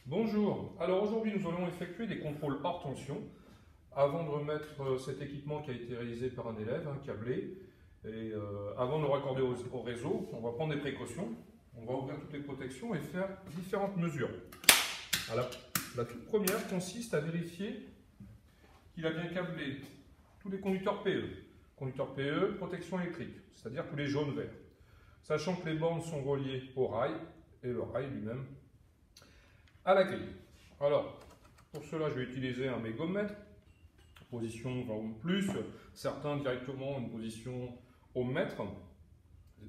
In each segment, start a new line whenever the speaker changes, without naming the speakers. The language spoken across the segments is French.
Bonjour, alors aujourd'hui nous allons effectuer des contrôles hors tension avant de remettre cet équipement qui a été réalisé par un élève, câblé, et avant de le raccorder au réseau, on va prendre des précautions, on va ouvrir toutes les protections et faire différentes mesures. Alors, la toute première consiste à vérifier qu'il a bien câblé tous les conducteurs PE. Conducteurs PE, protection électrique, c'est-à-dire tous les jaunes verts. Sachant que les bornes sont reliées au rail, et le rail lui-même à la grille. Alors, pour cela, je vais utiliser un mégomètre, position 20 ohms plus, certains directement une position au mètre.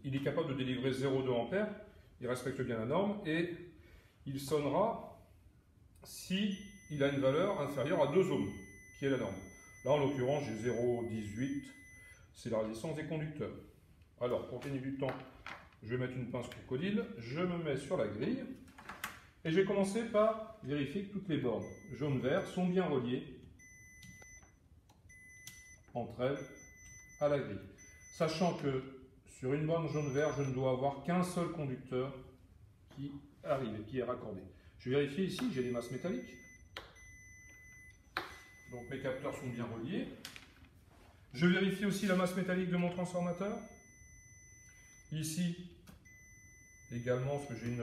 Il est capable de délivrer 0,2 ampères, il respecte bien la norme et il sonnera si il a une valeur inférieure à 2 ohms, qui est la norme. Là, en l'occurrence, j'ai 0,18, c'est la résistance des conducteurs. Alors, pour gagner du temps, je vais mettre une pince crocodile, je me mets sur la grille. Et je vais commencer par vérifier que toutes les bornes jaune-vert sont bien reliées entre elles à la grille. Sachant que sur une borne jaune-vert, je ne dois avoir qu'un seul conducteur qui arrive et qui est raccordé. Je vais vérifier ici, j'ai des masses métalliques. Donc mes capteurs sont bien reliés. Je vérifie aussi la masse métallique de mon transformateur. Ici, également, parce que j'ai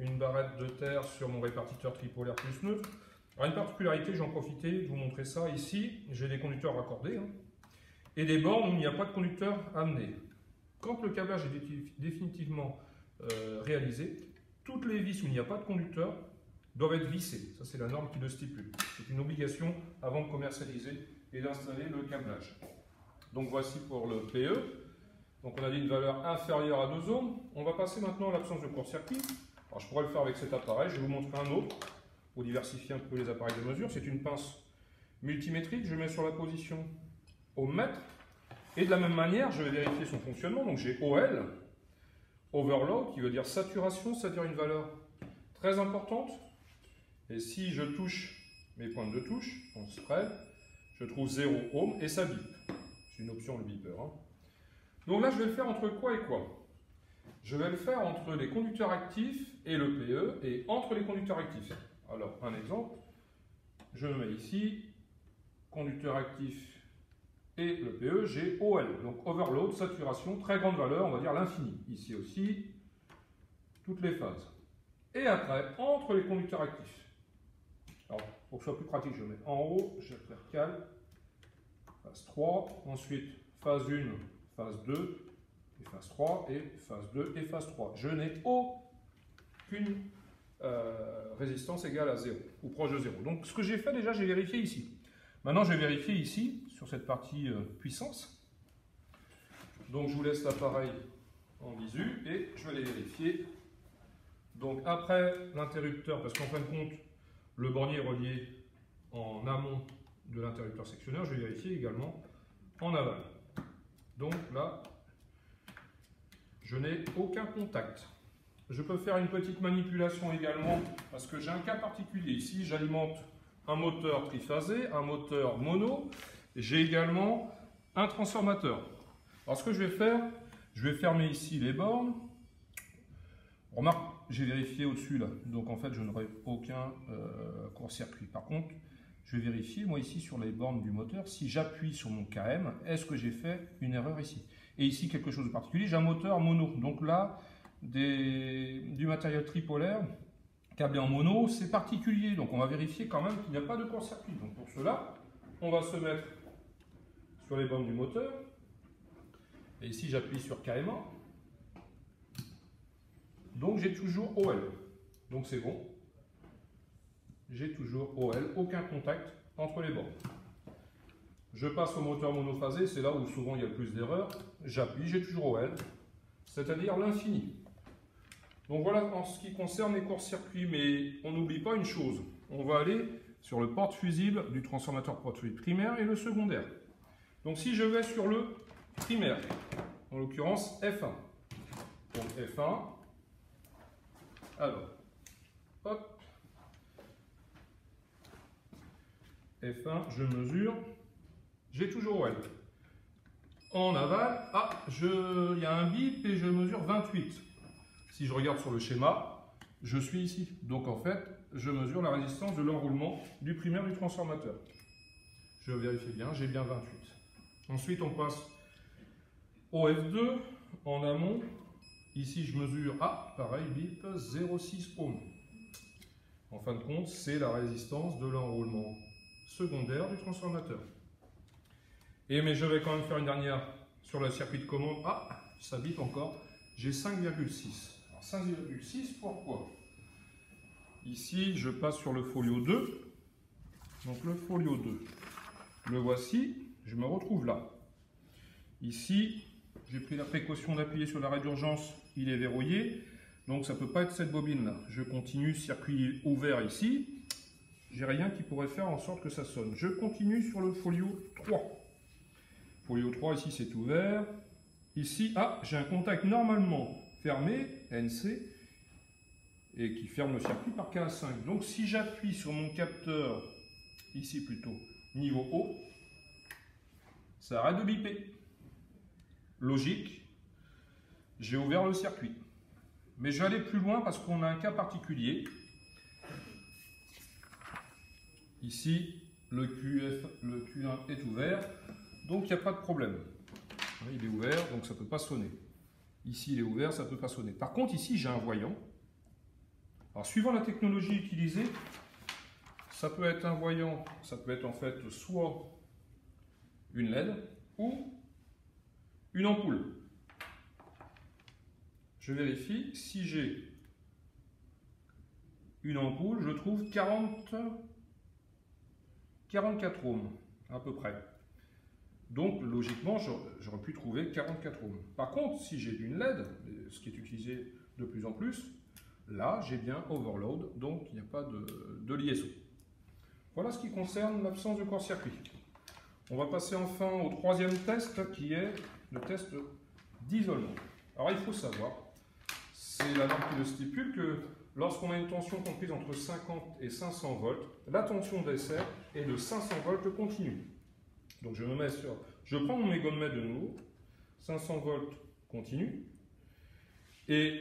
une barrette de terre sur mon répartiteur tripolaire plus neutre. Alors une particularité, j'en profitais de vous montrer ça ici, j'ai des conducteurs raccordés et des bornes où il n'y a pas de conducteur amené. Quand le câblage est définitivement réalisé, toutes les vis où il n'y a pas de conducteur doivent être vissées. Ça c'est la norme qui le stipule. C'est une obligation avant de commercialiser et d'installer le câblage. Donc voici pour le PE. Donc on a dit une valeur inférieure à 2 ohms. On va passer maintenant à l'absence de court-circuit. Alors, je pourrais le faire avec cet appareil, je vais vous montrer un autre pour diversifier un peu les appareils de mesure. C'est une pince multimétrique, je mets sur la position au mètre et de la même manière, je vais vérifier son fonctionnement. Donc j'ai OL, overload, qui veut dire saturation, c'est-à-dire une valeur très importante. Et si je touche mes pointes de touche, on spread, je trouve 0 ohm et ça bip. C'est une option le beeper. Donc là, je vais le faire entre quoi et quoi? Je vais le faire entre les conducteurs actifs et le PE et entre les conducteurs actifs. Alors, un exemple, je me mets ici, conducteur actif et le PE, j'ai OL, donc overload, saturation, très grande valeur, on va dire l'infini. Ici aussi, toutes les phases. Et après, entre les conducteurs actifs. Alors, pour que ce soit plus pratique, je mets en haut, je recale, phase 3, ensuite phase 1, phase 2, et phase 3, et phase 2, et phase 3. Je n'ai aucune résistance égale à 0, ou proche de 0. Donc ce que j'ai fait déjà, j'ai vérifié ici. Maintenant, je vais vérifier ici, sur cette partie puissance. Donc je vous laisse l'appareil en visu, et je vais les vérifier. Donc après l'interrupteur, parce qu'en fin de compte, le bornier est relié en amont de l'interrupteur sectionneur, je vais vérifier également en aval. Donc là, je n'ai aucun contact. Je peux faire une petite manipulation également parce que j'ai un cas particulier. Ici, j'alimente un moteur triphasé, un moteur mono. J'ai également un transformateur. Alors ce que je vais faire, je vais fermer ici les bornes. Remarque, j'ai vérifié au-dessus là. Donc en fait, je n'aurai aucun court-circuit. Par contre, je vais vérifier, moi ici sur les bornes du moteur, si j'appuie sur mon KM, est-ce que j'ai fait une erreur ici? Et ici, quelque chose de particulier, j'ai un moteur mono. Donc là, du matériel tripolaire, câblé en mono, c'est particulier. Donc on va vérifier quand même qu'il n'y a pas de court-circuit. Donc pour cela, on va se mettre sur les bornes du moteur. Et ici, j'appuie sur KM1. Donc j'ai toujours OL. Donc c'est bon. J'ai toujours OL, aucun contact entre les bornes. Je passe au moteur monophasé, c'est là où souvent il y a le plus d'erreurs. J'appuie, j'ai toujours OL, c'est-à-dire l'infini. Donc voilà en ce qui concerne les courts-circuits, mais on n'oublie pas une chose. On va aller sur le porte-fusible du transformateur porte-fusible primaire et le secondaire. Donc si je vais sur le primaire, en l'occurrence F1. Donc F1, alors, hop, F1, je mesure, j'ai toujours OL. En aval, il y a un bip et je mesure 28. Si je regarde sur le schéma, je suis ici. Donc en fait, je mesure la résistance de l'enroulement du primaire du transformateur. Je vérifie bien, j'ai bien 28. Ensuite, on passe au F2 en amont. Ici, je mesure, pareil, bip, 0,6 ohms. En fin de compte, c'est la résistance de l'enroulement secondaire du transformateur. Mais je vais quand même faire une dernière sur le circuit de commande. Ça bip encore. J'ai 5,6. Alors 5,6, pourquoi? Ici, je passe sur le folio 2. Donc le folio 2, le voici. Je me retrouve là. Ici, j'ai pris la précaution d'appuyer sur l'arrêt d'urgence. Il est verrouillé. Donc ça ne peut pas être cette bobine-là. Je continue, circuit ouvert ici. J'ai rien qui pourrait faire en sorte que ça sonne. Je continue sur le folio 3. Folio 3, ici c'est ouvert. Ici, j'ai un contact normalement fermé, NC, et qui ferme le circuit par KA5. Donc si j'appuie sur mon capteur, ici plutôt, niveau haut, ça arrête de biper. Logique, j'ai ouvert le circuit. Mais je vais aller plus loin parce qu'on a un cas particulier. Ici, le Q1 est ouvert, donc il n'y a pas de problème. Il est ouvert, donc ça ne peut pas sonner. Ici, il est ouvert, ça ne peut pas sonner. Par contre, ici, j'ai un voyant. Alors, suivant la technologie utilisée, ça peut être un voyant, ça peut être en fait soit une LED ou une ampoule. Je vérifie, si j'ai une ampoule, je trouve 44 ohms, à peu près. Donc, logiquement, j'aurais pu trouver 44 ohms. Par contre, si j'ai une LED, ce qui est utilisé de plus en plus, là, j'ai bien overload, donc il n'y a pas de liaison. Voilà ce qui concerne l'absence de court-circuit. On va passer enfin au troisième test, qui est le test d'isolement. Alors, il faut savoir, c'est la norme qui le stipule, que lorsqu'on a une tension comprise entre 50 et 500 volts, la tension d'essai est de 500 volts continu. Donc je prends mon mégommètre de nouveau, 500 volts continu, et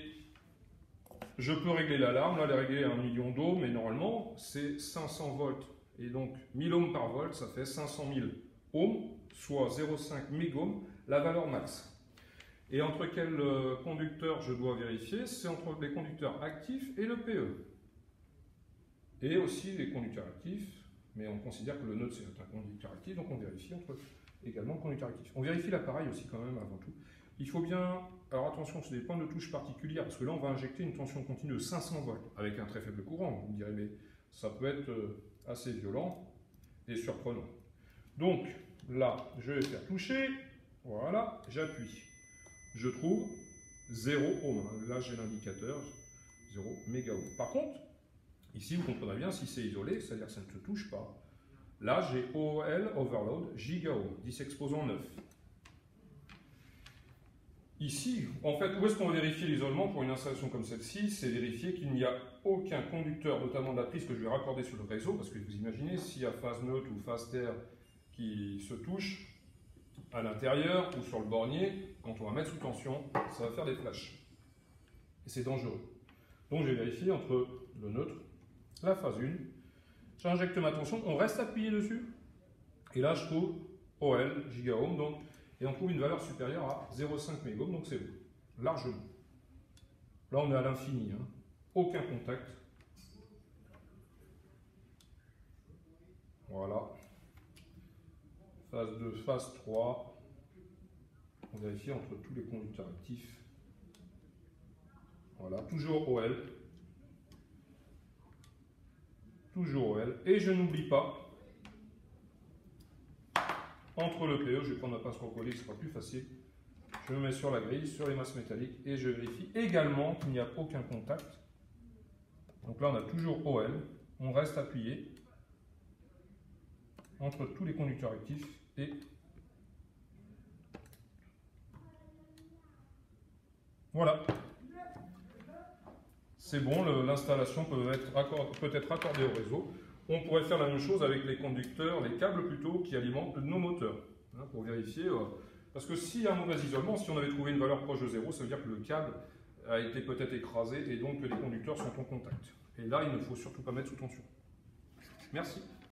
je peux régler l'alarme. Là, elle est réglée à 1 million d'ohms, mais normalement, c'est 500 volts. Et donc, 1000 ohms par volt, ça fait 500 000 ohms, soit 0,5 mégohms, la valeur max. Et entre quels conducteurs je dois vérifier? C'est entre les conducteurs actifs et le PE. Et aussi les conducteurs actifs, mais on considère que le neutre c'est un conducteur actif, donc on vérifie également le conducteur actif. On vérifie l'appareil aussi quand même avant tout. Il faut bien, alors attention, c'est des points de touche particuliers, parce que là on va injecter une tension continue de 500 volts, avec un très faible courant. Vous me direz, mais ça peut être assez violent et surprenant. Donc là, je vais faire toucher, voilà, j'appuie. Je trouve 0 ohm. Là, j'ai l'indicateur 0 mégaohm. Par contre, ici, vous comprenez bien, si c'est isolé, c'est-à-dire que ça ne se touche pas. Là, j'ai OL, overload, gigaohm, 10 exposant 9. Ici, en fait, où est-ce qu'on va vérifier l'isolement pour une installation comme celle-ci? C'est vérifier qu'il n'y a aucun conducteur, notamment de la prise que je vais raccorder sur le réseau, parce que vous imaginez, s'il y a phase neutre ou phase terre qui se touchent, à l'intérieur ou sur le bornier, quand on va mettre sous tension, ça va faire des flashs. Et c'est dangereux. Donc j'ai vérifié entre le neutre, la phase 1, j'injecte ma tension, on reste appuyé dessus, et là je trouve OL, gigaohm, donc, et on trouve une valeur supérieure à 0,5 mégohms, donc c'est bon, largement. Là on est à l'infini, hein. Aucun contact. Voilà. Phase 2, phase 3, on vérifie entre tous les conducteurs actifs. Voilà, toujours OL. Toujours OL. Et je n'oublie pas, entre le PE, je vais prendre ma pince crocodile, ce sera plus facile. Je me mets sur la grille, sur les masses métalliques, et je vérifie également qu'il n'y a aucun contact. Donc là, on a toujours OL. On reste appuyé entre tous les conducteurs actifs et voilà. C'est bon, l'installation peut être raccordée au réseau. On pourrait faire la même chose avec les conducteurs, les câbles plutôt, qui alimentent nos moteurs, hein, pour vérifier. Parce que s'il y a un mauvais isolement, si on avait trouvé une valeur proche de 0, ça veut dire que le câble a été peut-être écrasé et donc que les conducteurs sont en contact. Et là, il ne faut surtout pas mettre sous tension. Merci.